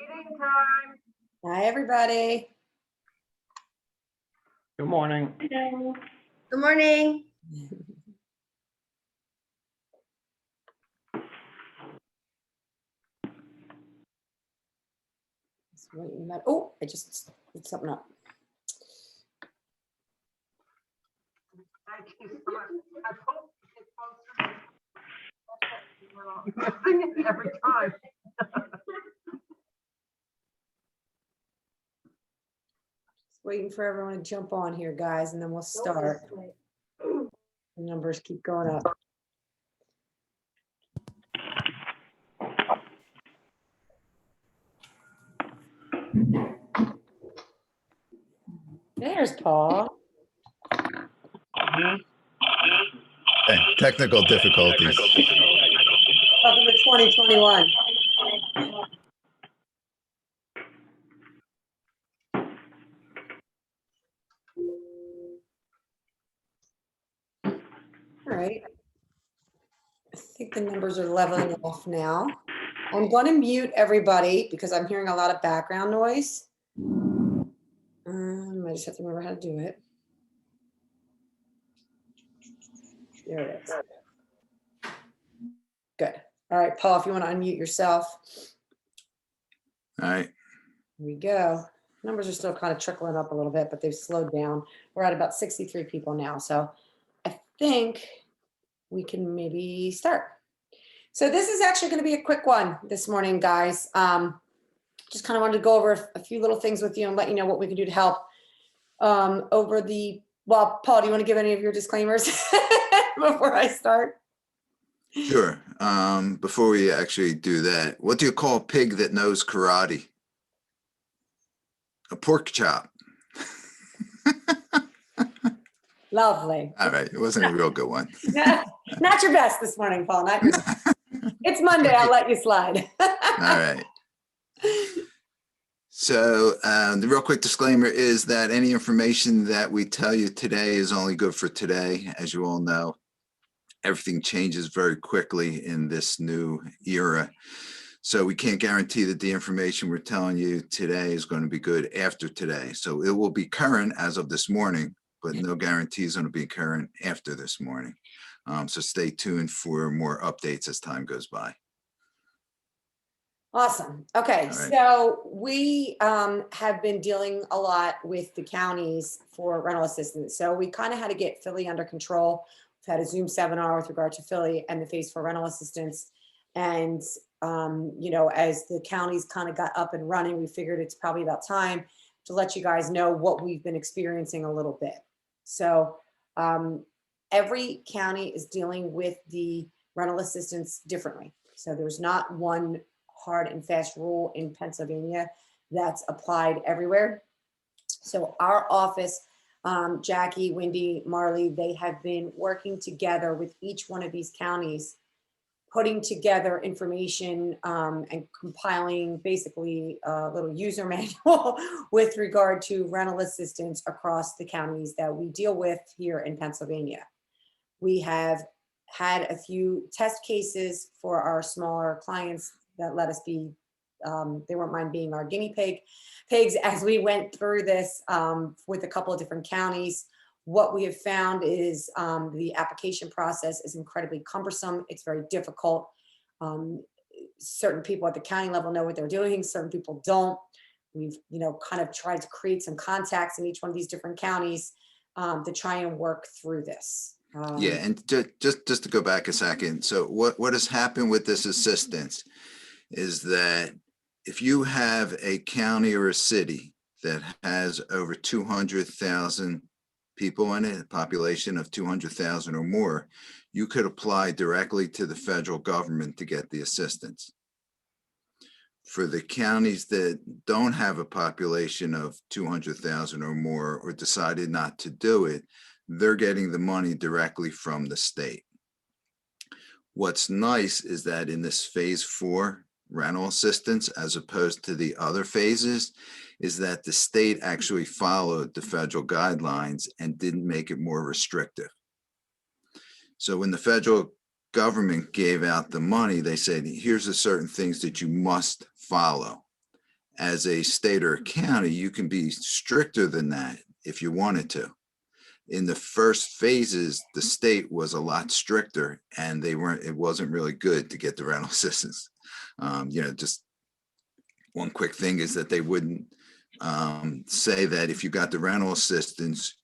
Meeting time. Hi, everybody. Good morning. Good morning. Oh, I just put something up. Thank you so much. I hope it goes through. Missing it every time. Just waiting for everyone to jump on here, guys, and then we'll start. The numbers keep going up. There's Paul. Okay, technical difficulties. Welcome to 2021. All right. I think the numbers are leveling off now. I'm going to mute everybody because I'm hearing a lot of background noise. I just have to remember how to do it. There it is. Good. All right, Paul, if you want to unmute yourself. All right. Here we go. Numbers are still kind of trickling up a little bit, but they've slowed down. We're at about 63 people now. So I think we can maybe start. So this is actually going to be a quick one this morning, guys. Just kind of wanted to go over a few little things with you and let you know what we can do to help well, Paul, do you want to give any of your disclaimers before I start? Sure. Before we actually do that, what do you call a pig that knows karate? A pork chop. Lovely. All right. It wasn't a real good one. Not your best this morning, Paul. Not your best. It's Monday. I'll let you slide. All right. So the real quick disclaimer is that any information that we tell you today is only good for today. As you all know, everything changes very quickly in this new era. So we can't guarantee that the information we're telling you today is going to be good after today. So it will be current as of this morning, but no guarantees going to be current after this morning. So stay tuned for more updates as time goes by. Awesome. Okay, All right. so we have been dealing a lot with the counties for rental assistance. So we kind of had to get Philly under control. We've had a Zoom seminar with regard to Philly and the phase for rental assistance. And, you know, as the counties kind of got up and running, we figured it's probably about time to let you guys know what we've been experiencing a little bit. So every county is dealing with the rental assistance differently. So there's not one hard and fast rule in Pennsylvania that's applied everywhere. So our office, Jackie, Wendy, Marley, they have been working together with each one of these counties, putting together information and compiling basically a little user manual with regard to rental assistance across the counties that we deal with here in Pennsylvania. We have had a few test cases for our smaller clients that let us be, they won't mind being our guinea pigs as we went through this with a couple of different counties. What we have found is the application process is incredibly cumbersome. It's very difficult. Certain people at the county level know what they're doing. Certain people don't. We've, you know, kind of tried to create some contacts in each one of these different counties to try and work through this. Yeah, and just to go back a second. So what has happened with this assistance is that if you have a county or a city that has over 200,000 people in it, a population of 200,000 or more, you could apply directly to the federal government to get the assistance. For the counties that don't have a population of 200,000 or more or decided not to do it, they're getting the money directly from the state. What's nice is that in this phase 4 rental assistance, as opposed to the other phases, is that the state actually followed the federal guidelines and didn't make it more restrictive. So when the federal government gave out the money, they said, here's the certain things that you must follow. as a state or a county, you can be stricter than that if you wanted to. In the first phases, the state was a lot stricter, and it wasn't really good to get the rental assistance. Just one quick thing is that they wouldn't say that if you got the rental assistance,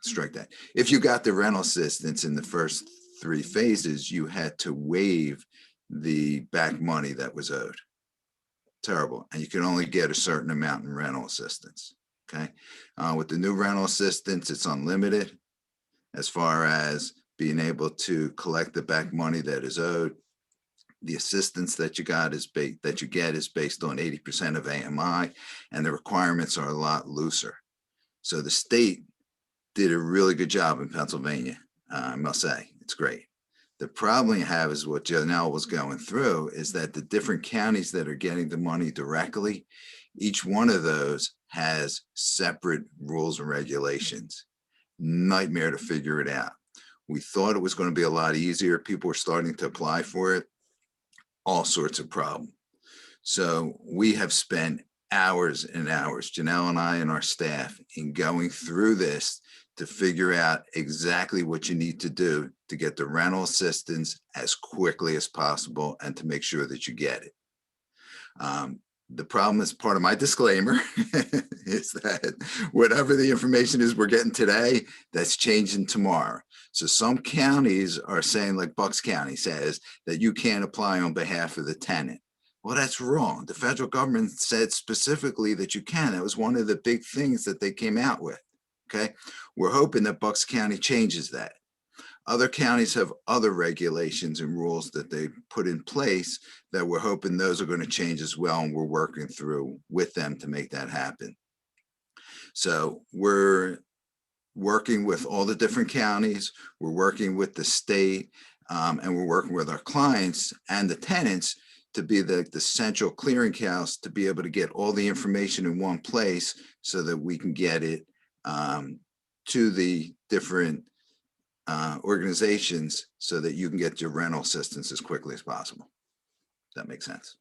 strike that. If you got the rental assistance in the first 3 phases, you had to waive the back money that was owed. Terrible. And you can only get a certain amount in rental assistance. Okay. With the new rental assistance, it's unlimited as far as being able to collect the back money that is owed. The assistance that you get is based on 80% of AMI, and the requirements are a lot looser. So the state did a really good job in Pennsylvania. I must say, it's great. The problem you have is what Janelle was going through is that the different counties that are getting the money directly, each one of those has separate rules and regulations. Nightmare to figure it out. We thought it was going to be a lot easier. People were starting to apply for it. All sorts of problems. So we have spent hours and hours, Janelle and I and our staff, in going through this to figure out exactly what you need to do to get the rental assistance as quickly as possible and to make sure that you get it. The problem is, part of my disclaimer is that whatever the information is we're getting today, that's changing tomorrow. So some counties are saying, like Bucks County says, that you can't apply on behalf of the tenant. Well, that's wrong. The federal government said specifically that you can. That was one of the big things that they came out with. Okay. We're hoping that Bucks County changes that. Other counties have other regulations and rules that they put in place that we're hoping those are going to change as well. And we're working through with them to make that happen. So we're working with all the different counties. We're working with the state, and we're working with our clients and the tenants to be the central clearinghouse to be able to get all the information in one place so that we can get it to the different organizations so that you can get your rental assistance as quickly as possible. That makes sense.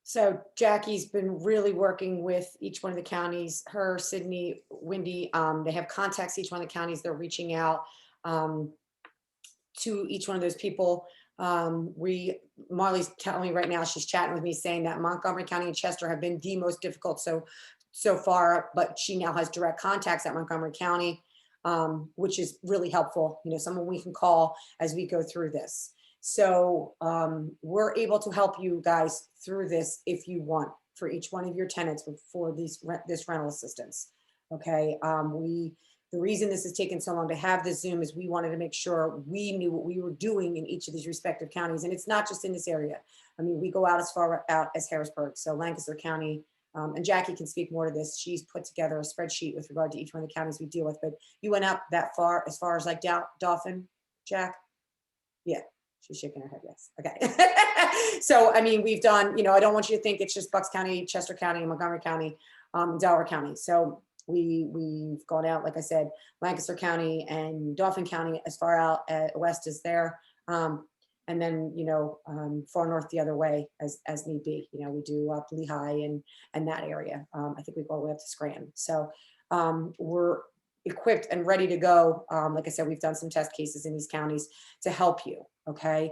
So Jackie's been really working with each one of the counties, her, Sydney, Wendy. They have contacts, each one of the counties. They're reaching out to each one of those people. Marley's telling me right now, she's chatting with me saying that Montgomery County and Chester have been the most difficult so far, but she now has direct contacts at Montgomery County, which is really helpful. Someone we can call as we go through this. So we're able to help you guys through this if you want, for each one of your tenants for this rental assistance. Okay. The reason this has taken so long to have this Zoom is we wanted to make sure we knew what we were doing in each of these respective counties. And it's not just in this area. I mean, we go out as far out as Harrisburg, so Lancaster County, and Jackie can speak more to this. She's put together a spreadsheet with regard to each one of the counties we deal with, but you went up that far as like Dauphin, Jack? Yeah, she's shaking her head, yes. Okay. So, I mean, we've done, I don't want you to think it's just Bucks County, Chester County, Montgomery County, Delaware County. So we've gone out, like I said, Lancaster County and Dauphin County as far out west as there. And then, far north the other way as need be. We do up Lehigh and that area. I think we go all the way up to Scranton. So we're equipped and ready to go. Like I said, we've done some test cases in these counties to help you. Okay.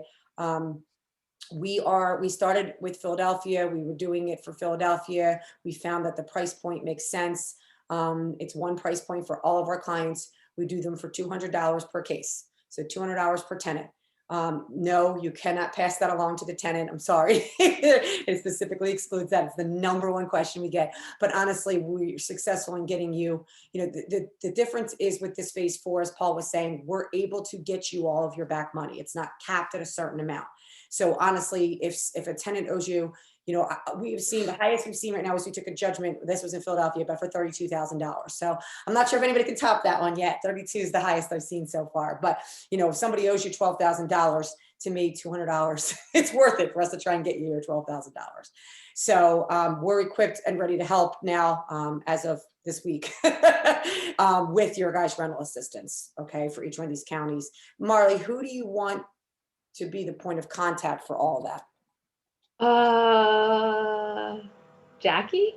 We started with Philadelphia. We were doing it for Philadelphia. We found that the price point makes sense. It's one price point for all of our clients. We do them for $200 per case. So $200 per tenant. No, you cannot pass that along to the tenant. I'm sorry. It specifically excludes that. It's the number one question we get. But honestly, we're successful in getting you, the difference is with this phase 4, as Paul was saying, we're able to get you all of your back money. It's not capped at a certain amount. So honestly, if a tenant owes you, we've seen the highest we've seen right now is we took a judgment. This was in Philadelphia, but for $32,000. So I'm not sure if anybody can top that one yet. 32 is the highest I've seen so far. But if somebody owes you $12,000, to me, $200, it's worth it for us to try and get you your $12,000. So we're equipped and ready to help now as of this week with your guys' rental assistance. Okay, for each one of these counties. Marley, who do you want to be the point of contact for all of that? Jackie?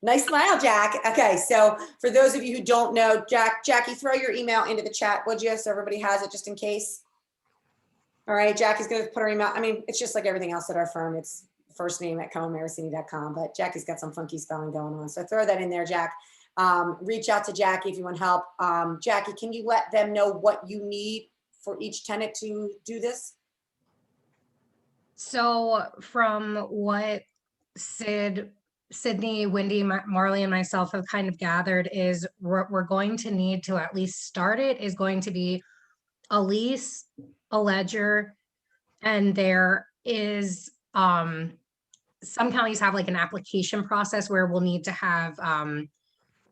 Nice smile, Jack. Okay, so for those of you who don't know, Jackie, throw your email into the chat, would you? So everybody has it just in case. All right, Jackie's gonna put her email. I mean, it's just like everything else at our firm. It's first name at cohenmarraccini.com, but Jackie's got some funky spelling going on. So throw that in there, Jack. Reach out to Jackie if you want help. Jackie, can you let them know what you need for each tenant to do this? So from what Sydney, Wendy, Marley, and myself have kind of gathered is we're going to need to at least start it is going to be a lease, a ledger, and there is some counties have like an application process where we'll need to have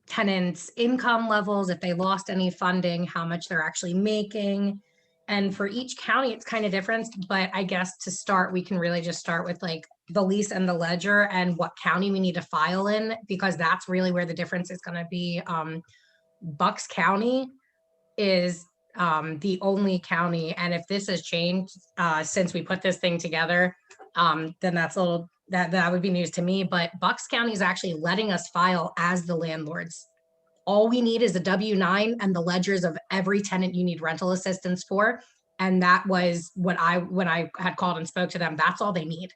tenants' income levels, if they lost any funding, how much they're actually making. And for each county, it's kind of different, but I guess to start, we can really just start with like the lease and the ledger and what county we need to file in, because that's really where the difference is going to be. Bucks County is the only county, and if this has changed since we put this thing together, then that's a little, that would be news to me, but Bucks County is actually letting us file as the landlords. All we need is a W-9 and the ledgers of every tenant you need rental assistance for. And that was what when I had called and spoke to them, that's all they need.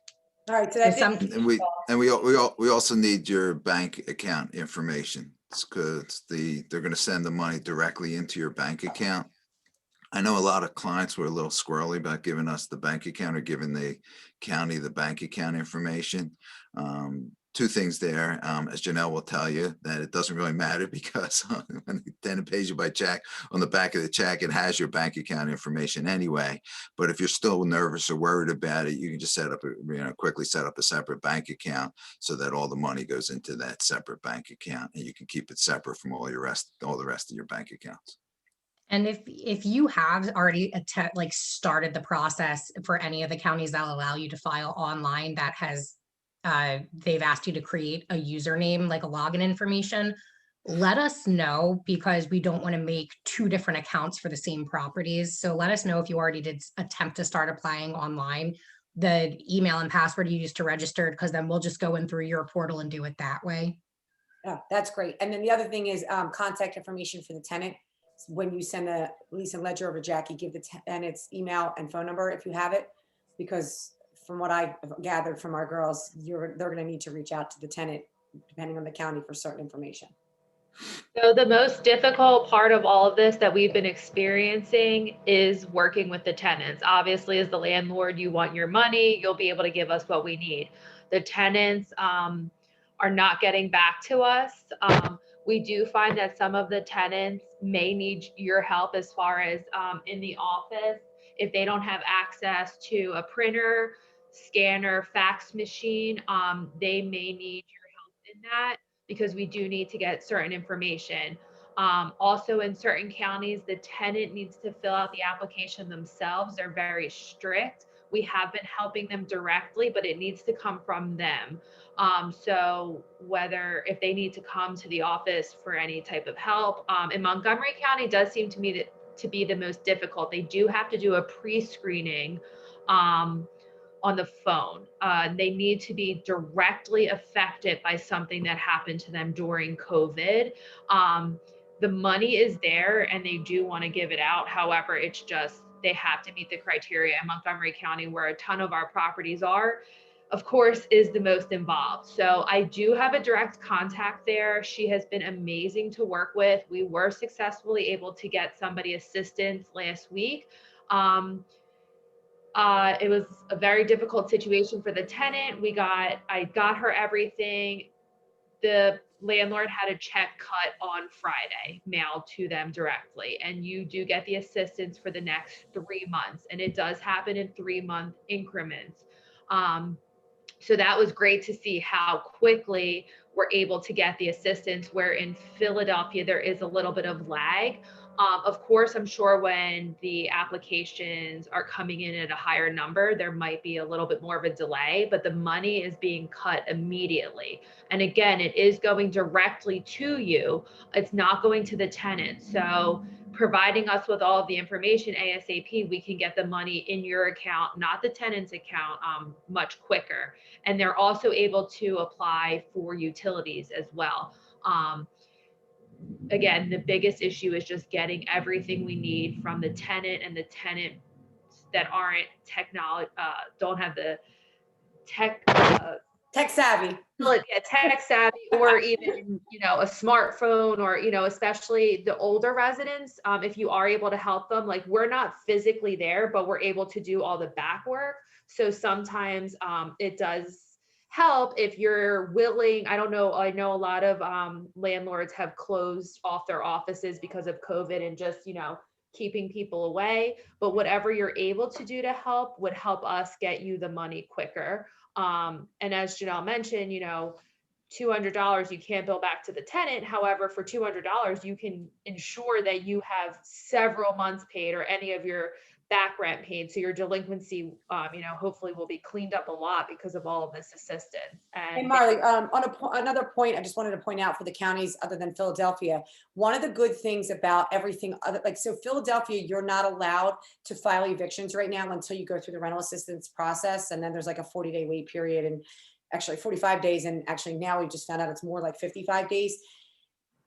All right, so that's And we also need your bank account information, because they're going to send the money directly into your bank account. I know a lot of clients were a little squirrely about giving us the bank account or giving the county the bank account information. Two things there, as Janelle will tell you, that it doesn't really matter, because when the tenant pays you by check, on the back of the check, it has your bank account information anyway. But if you're still nervous or worried about it, you can just quickly set up a separate bank account so that all the money goes into that separate bank account, and you can keep it separate from all the rest of your bank accounts. And if you have already started the process for any of the counties that allow you to file online, that has they've asked you to create a username, like a login information, let us know, because we don't want to make two different accounts for the same properties. So let us know if you already did attempt to start applying online, the email and password you used to register, because then we'll just go in through your portal and do it that way. Yeah, that's great. And then the other thing is contact information for the tenant. When you send a lease and ledger over, Jackie, give the tenant's email and phone number if you have it, because from what I gathered from our girls, they're going to need to reach out to the tenant depending on the county for certain information. So the most difficult part of all of this that we've been experiencing is working with the tenants. Obviously, as the landlord, you want your money, you'll be able to give us what we need. The tenants are not getting back to us. We do find that some of the tenants may need your help as far as in the office. If they don't have access to a printer, scanner, fax machine, they may need your help in that, because we do need to get certain information. Also, in certain counties, the tenant needs to fill out the application themselves. They're very strict. We have been helping them directly, but it needs to come from them. So if they need to come to the office for any type of help, in Montgomery County does seem to me to be the most difficult. They do have to do a pre-screening on the phone. They need to be directly affected by something that happened to them during COVID. The money is there and they do want to give it out. However, it's just, they have to meet the criteria. In Montgomery County, where a ton of our properties are, of course, is the most involved. So I do have a direct contact there. She has been amazing to work with. We were successfully able to get somebody assistance last week. It was a very difficult situation for the tenant. I got her everything. The landlord had a check cut on Friday, mailed to them directly. And you do get the assistance for the next 3 months. And it does happen in 3-month increments. So that was great to see how quickly we're able to get the assistance, where in Philadelphia, there is a little bit of lag. Of course, I'm sure when the applications are coming in at a higher number, there might be a little bit more of a delay, but the money is being cut immediately. And again, it is going directly to you. It's not going to the tenant. So providing us with all of the information ASAP, we can get the money in your account, not the tenant's account, much quicker. And they're also able to apply for utilities as well. Again, the biggest issue is just getting everything we need from the tenant, and the tenant that aren't don't have the tech, Tech savvy. tech savvy, or even, a smartphone, or, especially the older residents. If you are able to help them, like, we're not physically there, but we're able to do all the back work. So sometimes it does help if you're willing. I don't know. I know a lot of landlords have closed off their offices because of COVID and just, keeping people away. But whatever you're able to do to help would help us get you the money quicker. And as Janelle mentioned, $200, you can't bill back to the tenant. However, for $200, you can ensure that you have several months paid, or any of your back rent paid. So your delinquency, hopefully will be cleaned up a lot because of all of this assistance. Hey, And Marley, on another point, I just wanted to point out for the counties other than Philadelphia, one of the good things about everything other, like, so Philadelphia, you're not allowed to file evictions right now until you go through the rental assistance process. And then there's like a 40-day wait period, and actually 45 days. And actually now we just found out it's more like 55 days.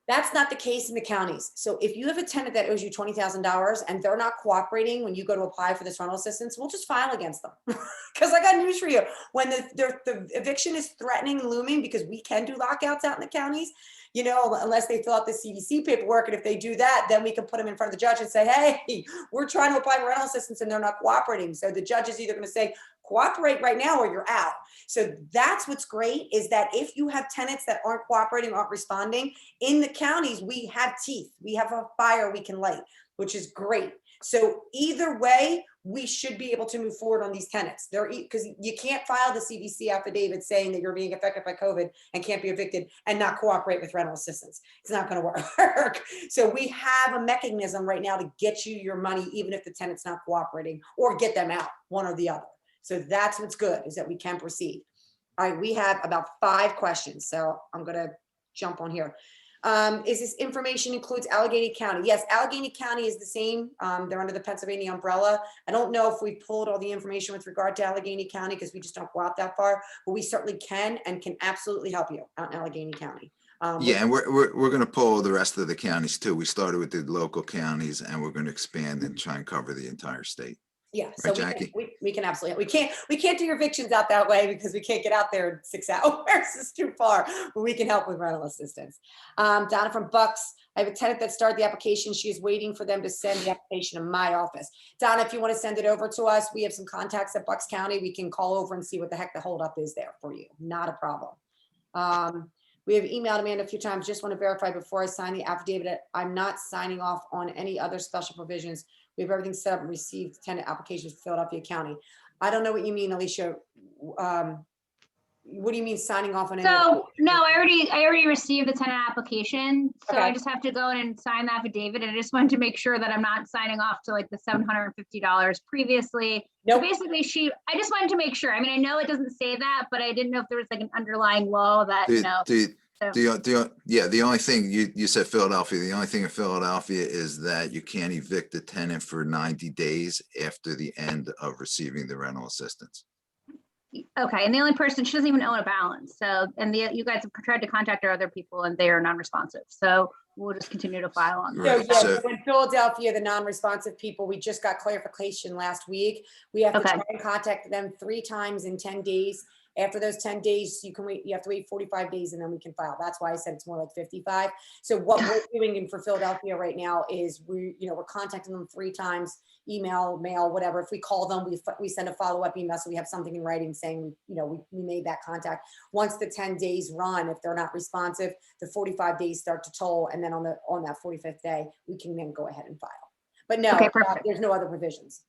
That's not the case in the counties. So if you have a tenant that owes you $20,000 and they're not cooperating when you go to apply for this rental assistance, we'll just file against them. Because I got news for you. When the eviction is threatening and looming, because we can do lockouts out in the counties, unless they fill out the CDC paperwork. And if they do that, then we can put them in front of the judge and say, hey, we're trying to apply for rental assistance and they're not cooperating. So the judge is either going to say, cooperate right now or you're out. So that's what's great, is that if you have tenants that aren't cooperating, aren't responding, in the counties, we have teeth. We have a fire we can light, which is great. So either way, we should be able to move forward on these tenants. Because you can't file the CDC affidavit saying that you're being affected by COVID and can't be evicted and not cooperate with rental assistance. It's not going to work. So we have a mechanism right now to get you your money, even if the tenant's not cooperating, or get them out, one or the other. So that's what's good, is that we can proceed. All right, we have about 5 questions, so I'm going to jump on here. Is this information includes Allegheny County? Yes, Allegheny County is the same. They're under the Pennsylvania umbrella. I don't know if we pulled all the information with regard to Allegheny County, because we just don't go out that far, but we certainly can and can absolutely help you out in Allegheny County. Yeah, and we're going to pull the rest of the counties too. We started with the local counties, and we're going to expand and try and cover the entire state. Yeah, so Right, Jackie? we can absolutely, we can't do your evictions out that way because we can't get out there in 6 hours. It's too far, but we can help with rental assistance. Donna from Bucks, I have a tenant that started the application. She is waiting for them to send the application to my office. Donna, if you want to send it over to us, we have some contacts at Bucks County. We can call over and see what the heck the holdup is there for you. Not a problem. We have emailed Amanda a few times. Just want to verify before I sign the affidavit that I'm not signing off on any other special provisions. We have everything set up and received tenant applications for Philadelphia County. I don't know what you mean, Alicia. What do you mean signing off on any? So no, I already received the tenant application. So Okay. I just have to go in and sign the affidavit. And I just wanted to make sure that I'm not signing off to like the $750 previously. Nope. So basically I just wanted to make sure. I mean, I know it doesn't say that, but I didn't know if there was like an underlying law that, The only thing you said Philadelphia, the only thing in Philadelphia is that you can't evict a tenant for 90 days after the end of receiving the rental assistance. okay. And the only person, she doesn't even own a balance. So, and you guys have tried to contact our other people and they are non-responsive. So we'll just continue to file on that. Right. So, So- in Philadelphia, the non-responsive people, we just got clarification last week. We have to Okay. try and contact them 3 times in 10 days. After those 10 days, you have to wait 45 days and then we can file. That's why I said it's more like 55. So what we're doing for Philadelphia right now is we're contacting them 3 times, email, mail, whatever. If we call them, we send a follow-up email. So we have something in writing saying, we made that contact. Once the 10 days run, if they're not responsive, the 45 days start to toll. And then on that 45th day, we can then go ahead and file. But no, Okay, perfect. there's no other provisions.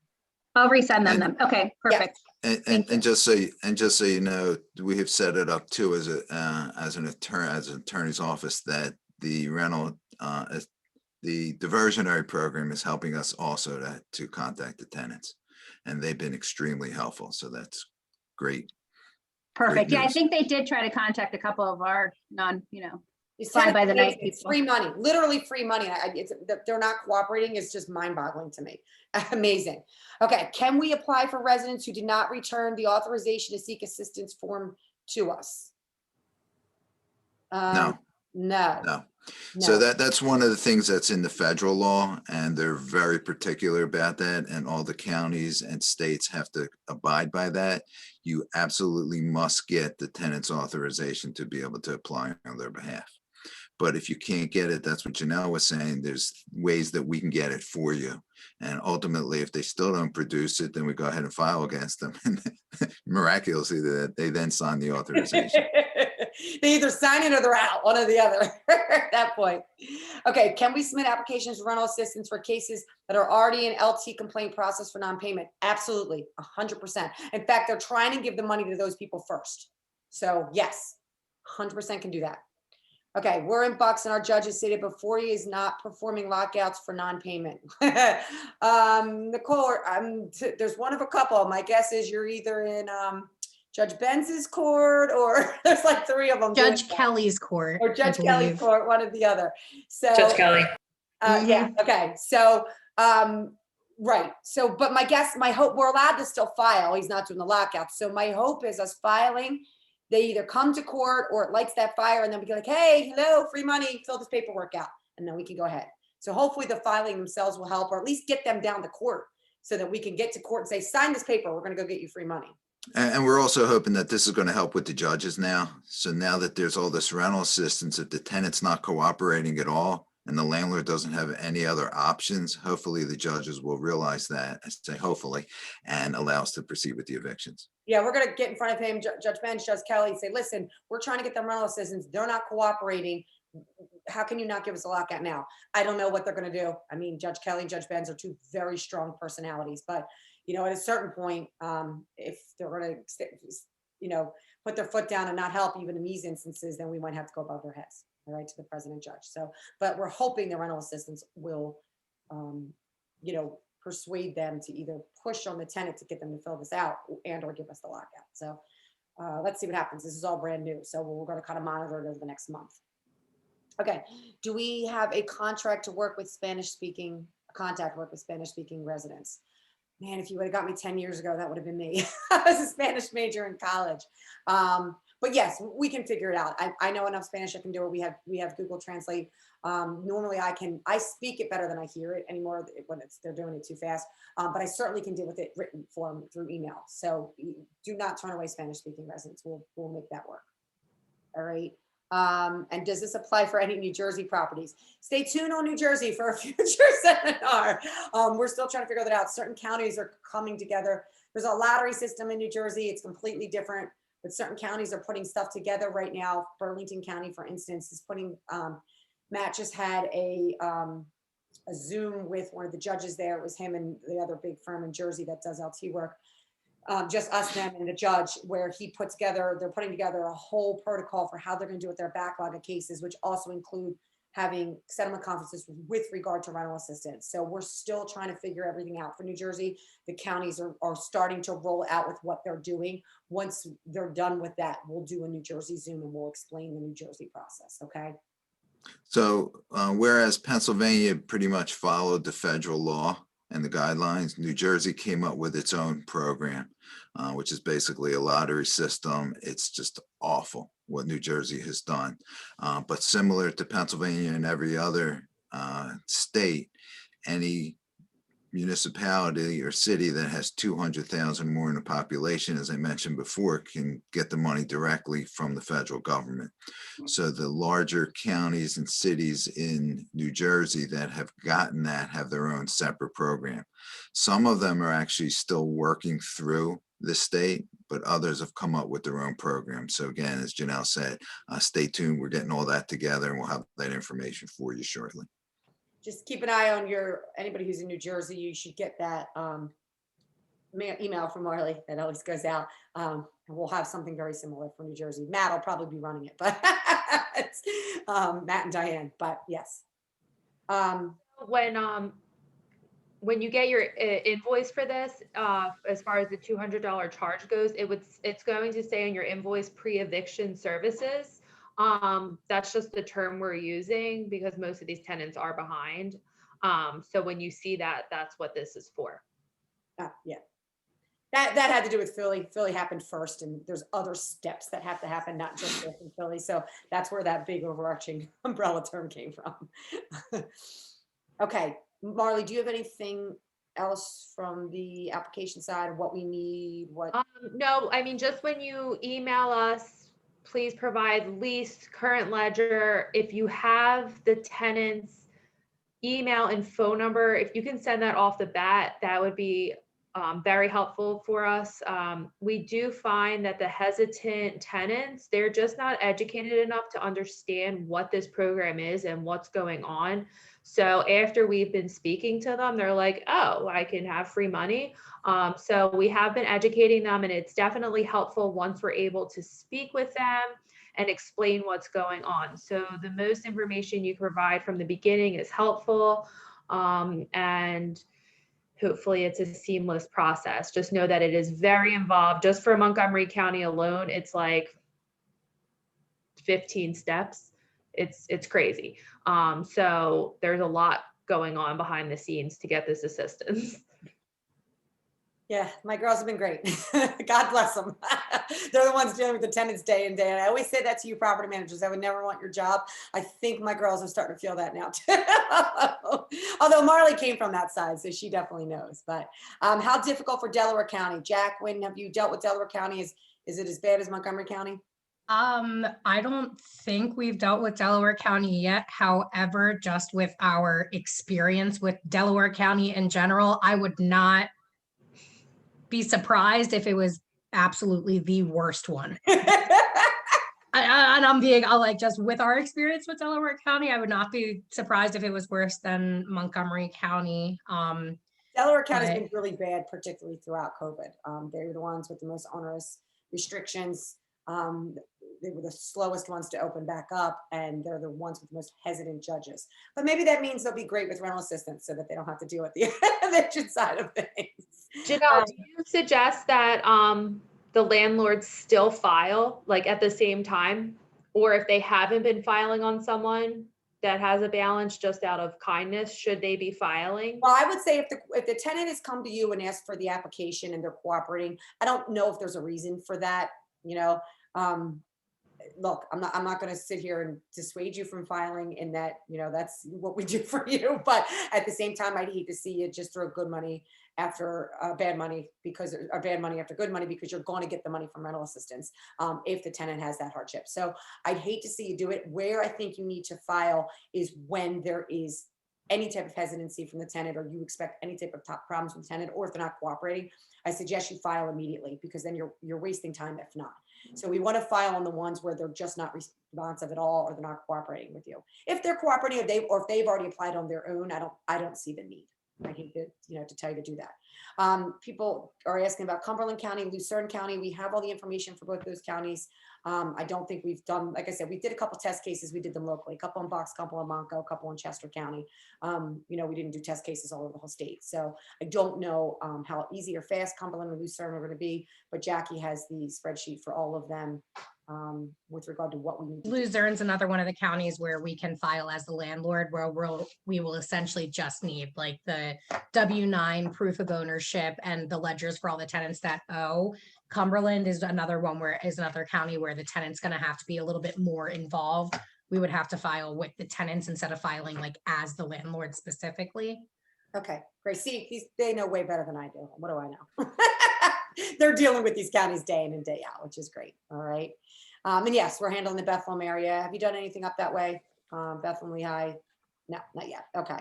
I'll resend them then. Okay, perfect. Thank you. And just so you know, we have set it up too as an attorney's office that the rental the diversionary program is helping us also to contact the tenants, and they've been extremely helpful. So that's great. Perfect. Yeah, I news. think they did try to contact a couple of our These Fly by tenants, the night it's people. free money, literally free money. They're not cooperating. It's just mind boggling to me. Amazing. Okay, can we apply for residents who did not return the authorization to seek assistance form to us? No. No. No. So No. that's one of the things that's in the federal law, and they're very particular about that. And all the counties and states have to abide by that. You absolutely must get the tenant's authorization to be able to apply on their behalf. But if you can't get it, that's what Janelle was saying. There's ways that we can get it for you. And ultimately, if they still don't produce it, then we go ahead and file against them. And miraculously, that they then sign the authorization. They either sign it or they're out, one or the other at that point. Okay, can we submit applications for rental assistance for cases that are already in LT complaint process for non-payment? Absolutely, 100%. In fact, they're trying to give the money to those people first. So yes, 100% can do that. Okay, we're in Bucks and our judge has stated before he is not performing lockouts for non-payment. Nicole, there's one of a couple. My guess is you're either in Judge Benz's court or there's like 3 of them. Judge Kelly's court. Or Judge Kelly's court, one or the other. So Judge Kelly. yeah, okay. So right. So, but my guess, my hope, we're allowed to still file. He's not doing the lockout. So my hope is us filing, they either come to court or it lights that fire and then we go like, hey, hello, free money, fill this paperwork out. And then we can go ahead. So hopefully the filing themselves will help, or at least get them down to court so that we can get to court and say, sign this paper, we're going to go get you free money. And we're also hoping that this is going to help with the judges now. So now that there's all this rental assistance, if the tenant's not cooperating at all and the landlord doesn't have any other options, hopefully the judges will realize that, I say hopefully, and allow us to proceed with the evictions. Yeah, we're going to get in front of him, Judge Benz, Judge Kelly, and say, listen, we're trying to get them rental assistance. They're not cooperating. How can you not give us a lockout now? I don't know what they're going to do. I mean, Judge Kelly and Judge Benz are 2 very strong personalities, but you know, at a certain point, if they're going to, you know, put their foot down and not help even in these instances, then we might have to go above their heads, all right, to the president judge. So, but we're hoping the rental assistance will, you know, persuade them to either push on the tenant to get them to fill this out and or give us the lockout. So let's see what happens. This is all brand new. So we're going to kind of monitor it over the next month. Okay. Do we have a contract to work with Spanish-speaking, contact work with Spanish-speaking residents? Man, if you would have got me 10 years ago, that would have been me. I was a Spanish major in college. But yes, we can figure it out. I know enough Spanish, I can do it. We have Google Translate. Normally I speak it better than I hear it anymore when they're doing it too fast. But I certainly can deal with it written form through email. So do not turn away Spanish speaking residents. We'll make that work. All right. And does this apply for any New Jersey properties? Stay tuned on New Jersey for a future seminar. We're still trying to figure that out. Certain counties are coming together. There's a lottery system in New Jersey. It's completely different, but certain counties are putting stuff together right now. Burlington County, for instance, is putting, Matt just had a Zoom with one of the judges there. It was him and the other big firm in Jersey that does LT work. Just us, them, and the judge, where he put together, they're putting together a whole protocol for how they're going to do with their backlog of cases, which also include having settlement conferences with regard to rental assistance. So we're still trying to figure everything out for New Jersey. The counties are starting to roll out with what they're doing. Once they're done with that, we'll do a New Jersey Zoom and we'll explain the New Jersey process. Okay. So whereas Pennsylvania pretty much followed the federal law and the guidelines, New Jersey came up with its own program, which is basically a lottery system. It's just awful what New Jersey has done. But similar to Pennsylvania and every other state, any municipality or city that has 200,000 more in the population, as I mentioned before, can get the money directly from the federal government. So the larger counties and cities in New Jersey that have gotten that have their own separate program. Some of them are actually still working through the state, but others have come up with their own program. So again, as Janelle said, stay tuned. We're getting all that together and we'll have that information for you shortly. Just keep an eye on anybody who's in New Jersey. You should get that email from Marley that always goes out. And we'll have something very similar for New Jersey. Matt will probably be running it, but it's Matt and Diane, but yes. When you get your invoice for this, as far as the $200 charge goes, it's going to say on your invoice pre-eviction services. That's just the term we're using because most of these tenants are behind. So when you see that, that's what this is for. Yeah. That had to do with Philly. Philly happened first, and there's other steps that have to happen, not just this in Philly. So that's where that big overarching umbrella term came from. Okay, Marley, do you have anything else from the application side? What we need? What? No, I mean, just when you email us, please provide lease, current ledger. If you have the tenant's email and phone number, if you can send that off the bat, that would be very helpful for us. We do find that the hesitant tenants, they're just not educated enough to understand what this program is and what's going on. So after we've been speaking to them, they're like, oh, I can have free money. So we have been educating them, and it's definitely helpful once we're able to speak with them and explain what's going on. So the most information you provide from the beginning is helpful. And hopefully it's a seamless process. Just know that it is very involved. Just for Montgomery County alone, it's like 15 steps. It's crazy. So there's a lot going on behind the scenes to get this assistance. Yeah, my girls have been great. God bless them. They're the ones dealing with the tenants day in, day out. I always say that to you property managers. I would never want your job. I think my girls are starting to feel that now too. Although Marley came from that side, so she definitely knows. But how difficult for Delaware County? Jack, when have you dealt with Delaware County? Is it as bad as Montgomery County? I don't think we've dealt with Delaware County yet. However, just with our experience with Delaware County in general, I would not be surprised if it was absolutely the worst one. And I'll like, just with our experience with Delaware County, I would not be surprised if it was worse than Montgomery County. Delaware County's but- been really bad, particularly throughout COVID. They were the ones with the most onerous restrictions. They were the slowest ones to open back up, and they're the ones with the most hesitant judges. But maybe that means they'll be great with rental assistance so that they don't have to deal with the eviction side of things. Janelle, do you suggest that the landlords still file like at the same time? Or if they haven't been filing on someone that has a balance just out of kindness, should they be filing? Well, I would say if the tenant has come to you and asked for the application and they're cooperating, I don't know if there's a reason for that, you know. Look, I'm not going to sit here and dissuade you from filing in that, you know, that's what we do for you. But at the same time, I'd hate to see you just throw good money after bad money bad money after good money, because you're going to get the money from rental assistance if the tenant has that hardship. So I'd hate to see you do it. Where I think you need to file is when there is any type of hesitancy from the tenant, or you expect any type of top problems from the tenant, or if they're not cooperating. I suggest you file immediately, because then you're wasting time if not. So we want to file on the ones where they're just not responsive at all, or they're not cooperating with you. If they're cooperating, if they've already applied on their own, I don't see the need. I hate to tell you to do that. People are asking about Cumberland County, Lucerne County. We have all the information for both those counties. I don't think we've done, like I said, we did a couple test cases. We did them locally, a couple in Bucks, a couple in Monco, a couple in Chester County. We didn't do test cases all over the whole state. So I don't know how easy or fast Cumberland or Lucerne are going to be, but Jackie has the spreadsheet for all of them with regard to what we need to do. Luzerne's another one of the counties where we can file as the landlord, where we will essentially just need like the W-9 proof of ownership and the ledgers for all the tenants that owe. Cumberland is another county where the tenant's going to have to be a little bit more involved. We would have to file with the tenants instead of filing like as the landlord specifically. Okay, great. See, they know way better than I do. What do I know? They're dealing with these counties day in and day out, which is great. All right. And yes, we're handling the Bethlehem area. Have you done anything up that way? Bethlehem, Lehigh? No, not yet. Okay.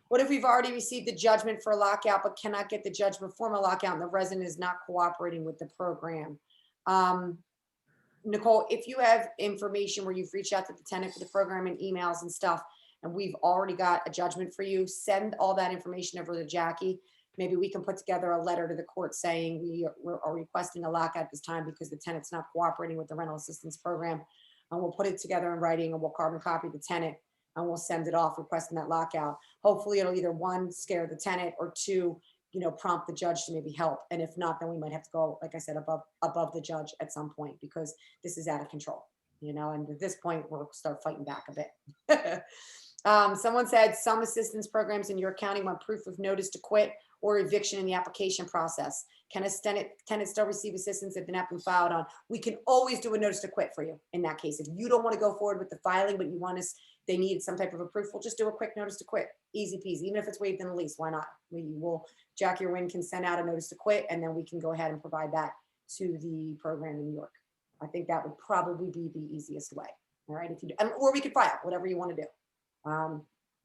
What if we've already received the judgment for a lockout, but cannot get the judgment for a lockout and the resident is not cooperating with the program? Nicole, if you have information where you've reached out to the tenant for the program and emails and stuff, and we've already got a judgment for you, send all that information over to Jackie. Maybe we can put together a letter to the court saying we are requesting a lockout this time because the tenant's not cooperating with the rental assistance program. And we'll put it together in writing, and we'll carbon copy the tenant, and we'll send it off requesting that lockout. Hopefully it'll either one, scare the tenant, or two, prompt the judge to maybe help. And if not, then we might have to go, like I said, above the judge at some point, because this is out of control. you know, and at this point, we'll start fighting back a bit. Someone said some assistance programs in your county want proof of notice to quit or eviction in the application process. Can a tenant still receive assistance if they're not been filed on? We can always do a notice to quit for you in that case. If you don't want to go forward with the filing, but you want us, they need some type of a proof, we'll just do a quick notice to quit. Easy peasy, even if it's waived in the lease, why not? Jackie or Wynn can send out a notice to quit, and then we can go ahead and provide that to the program in New York. I think that would probably be the easiest way. All right, if you do, or we could file, whatever you want to do.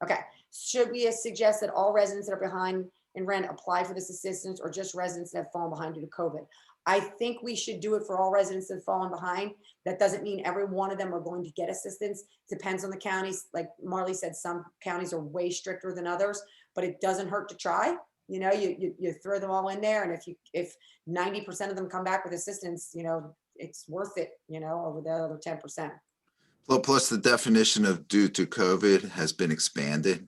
Okay, should we suggest that all residents that are behind in rent apply for this assistance, or just residents that have fallen behind due to COVID? I think we should do it for all residents that have fallen behind. That doesn't mean every one of them are going to get assistance. Depends on the counties. Like Marley said, some counties are way stricter than others, but it doesn't hurt to try. You know, you throw them all in there, and if 90% of them come back with assistance, you know, it's worth it, you know, over the other 10%. Well, plus the definition of due to COVID has been expanded.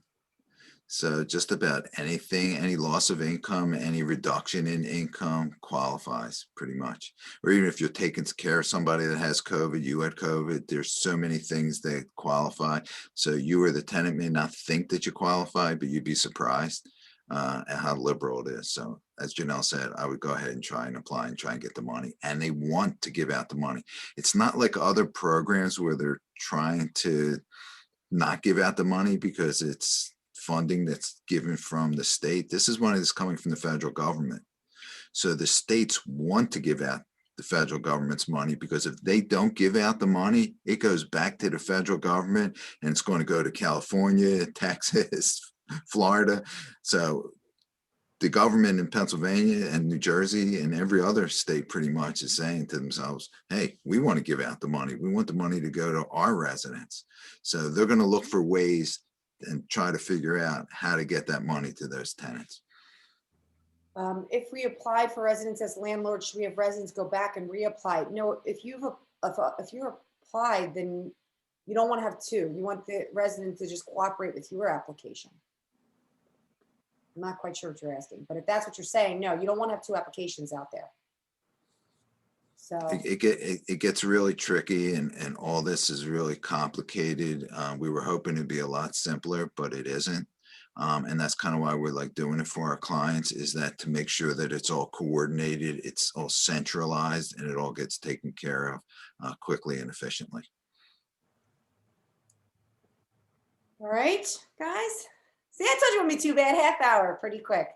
So just about anything, any loss of income, any reduction in income qualifies pretty much. Or even if you're taking care of somebody that has COVID, you had COVID, there's so many things that qualify. So you or the tenant may not think that you qualify, but you'd be surprised at how liberal it is. So as Janelle said, I would go ahead and try and apply and try and get the money. And they want to give out the money. It's not like other programs where they're trying to not give out the money because it's funding that's given from the state. This is money that's coming from the federal government. So the states want to give out the federal government's money, because if they don't give out the money, it goes back to the federal government, and it's going to go to California, Texas, Florida. So the government in Pennsylvania and New Jersey and every other state pretty much is saying to themselves, hey, we want to give out the money. We want the money to go to our residents. So they're going to look for ways and try to figure out how to get that money to those tenants. If we apply for residents as landlords, should we have residents go back and reapply? No, if you applied, then you don't want to have two. You want the resident to just cooperate with your application. I'm not quite sure what you're asking, but if that's what you're saying, no, you don't want to have two applications out there. So it gets really tricky, and all this is really complicated. We were hoping it'd be a lot simpler, but it isn't. And that's kind of why we're like doing it for our clients, is that to make sure that it's all coordinated, it's all centralized, and it all gets taken care of quickly and efficiently. all right, guys. See, I told you it wouldn't be too bad. Half hour, pretty quick.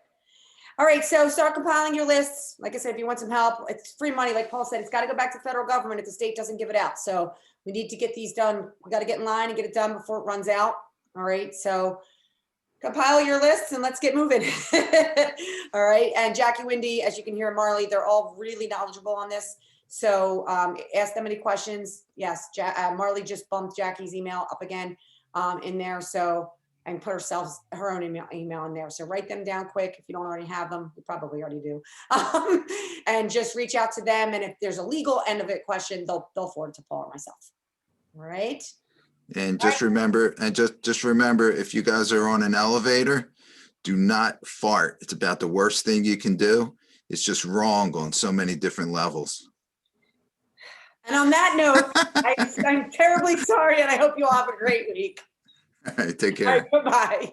All right, so start compiling your lists. Like I said, if you want some help, it's free money. Like Paul said, it's got to go back to federal government if the state doesn't give it out. So we need to get these done. We got to get in line and get it done before it runs out. All right, so compile your lists and let's get moving. All right, and Jackie, Wendy, as you can hear, Marley, they're all really knowledgeable on this. So ask them any questions. Yes, Marley just bumped Jackie's email up again in there. So, and put her own email in there. So write them down quick. If you don't already have them, you probably already do. And just reach out to them. And if there's a legal end of it question, they'll forward to Paul or myself. All right. And just remember, just remember, if you guys are on an elevator, do not fart. It's about the worst thing you can do. It's just wrong on so many different levels. And on that note, I'm terribly sorry, and I hope you all have a great week. All right, take care. All right, bye-bye.